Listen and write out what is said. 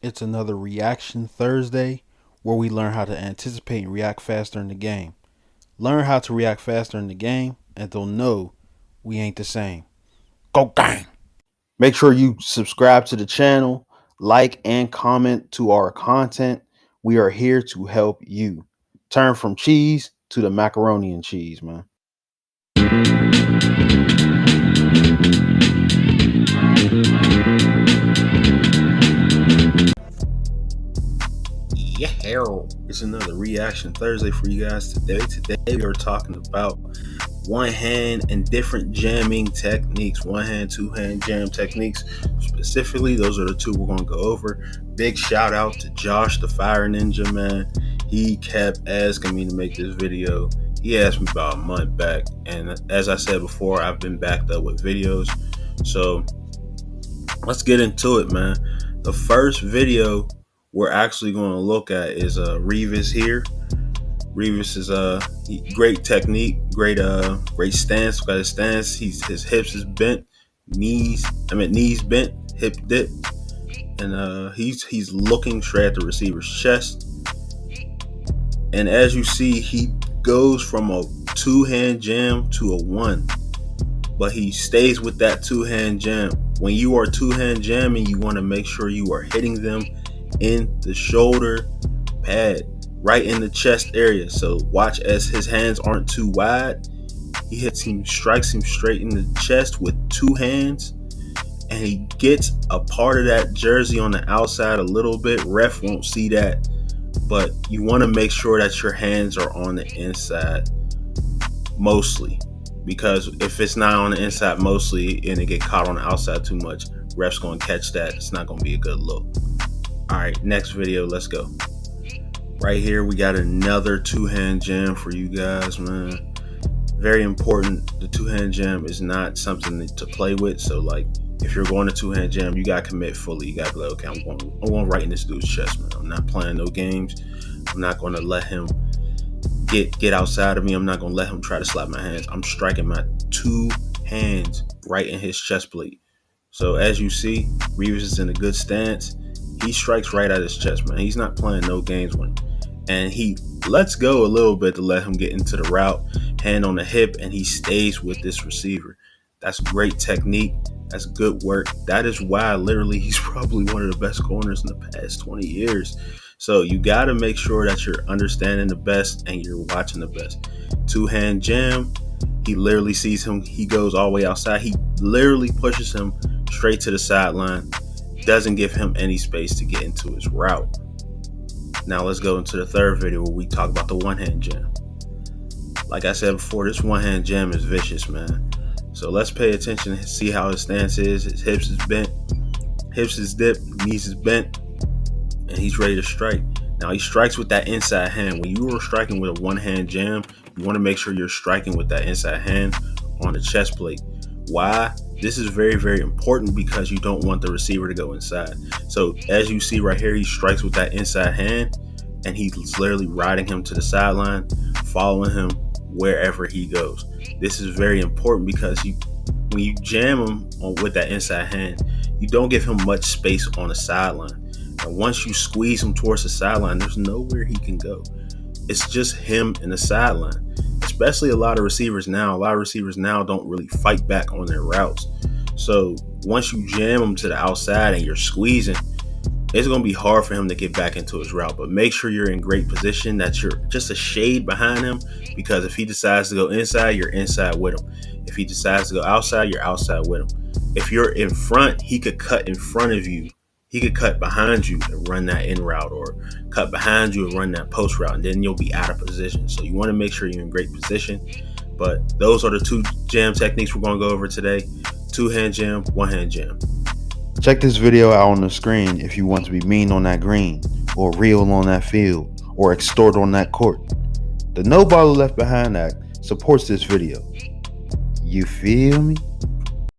It's another Reaction Thursday where we learn how to anticipate and react faster in the game. Learn how to react faster in the game, and they'll know we ain't the same. Go gang! Make sure you subscribe to the channel, like and comment to our content. We are here to help you turn from cheese to the macaroni and cheese, man. Yeah, it's another Reaction Thursday for you guys today. Today we are talking about one hand and different jamming techniques. One hand, two hand jam techniques. Specifically, those are the two we're going to go over. Big shout out to Josh, the Fire Ninja, man. He kept asking me to make this video. He asked me about a month back, and as I said before, I've been backed up with videos. So let's get into it, man. The first video we're actually going to look at is Revis here. Revis is a great technique, great stance. Got his stance. His hips is bent, knees bent, hip dip, and he's looking straight at the receiver's chest. And as you see, he goes from a two-hand jam to a one, but he stays with that two-hand jam. When you are two-hand jamming, you want to make sure you are hitting them in the shoulder pad, right in the chest area. So watch as his hands aren't too wide. He strikes him straight in the chest with two hands, and he gets a part of that jersey on the outside a little bit. Ref won't see that, but you want to make sure that your hands are on the inside mostly, because if it's not on the inside mostly and it get caught on the outside too much, ref's going to catch that. It's not going to be a good look. All right, next video, let's go. Right here, we got another two-hand jam for you guys, man. Very important. The two-hand jam is not something to play with. So, like, if you're going to two-hand jam, you got to commit fully. You got to be like, okay, I'm going right in this dude's chest, man. I'm not playing no games. I'm not going to let him get outside of me. I'm not going to let him try to slap my hands. I'm striking my two hands right in his chest plate. So, as you see, Revis is in a good stance. He strikes right at his chest, man. He's not playing no games with him. And he lets go a little bit to let him get into the route, hand on the hip, and he stays with this receiver. That's great technique. That's good work. That is why literally he's probably one of the best corners in the past 20 years. So you got to make sure that you're understanding the best and you're watching the best. Two-hand jam. He literally sees him. He goes all the way outside. He literally pushes him straight to the sideline. Doesn't give him any space to get into his route. Now let's go into the third video where we talk about the one-hand jam. Like I said before, this one-hand jam is vicious, man. So let's pay attention and see how his stance is. His hips is bent, hips is dipped, knees is bent, and he's ready to strike. Now he strikes with that inside hand. When you are striking with a one-hand jam, you want to make sure you're striking with that inside hand on the chest plate. Why? This is very, very important because you don't want the receiver to go inside. So as you see right here, he strikes with that inside hand, and he's literally riding him to the sideline, following him wherever he goes. This is very important because when you jam him with that inside hand, you don't give him much space on the sideline. And once you squeeze him towards the sideline, there's nowhere he can go. It's just him in the sideline. Especially a lot of receivers now don't really fight back on their routes. So once you jam them to the outside and you're squeezing, it's going to be hard for him to get back into his route. But make sure you're in great position, that you're just a shade behind him, because if he decides to go inside, you're inside with him. If he decides to go outside, you're outside with him. If you're in front, he could cut in front of you. He could cut behind you and run that in route, or cut behind you and run that post route, and then you'll be out of position. So you want to make sure you're in great position. But those are the two jam techniques we're going to go over today. Two-hand jam, one-hand jam. Check this video out on the screen if you want to be mean on that green, or real on that field, or extort on that court. The No Baller Left Behind Act supports this video. You feel me?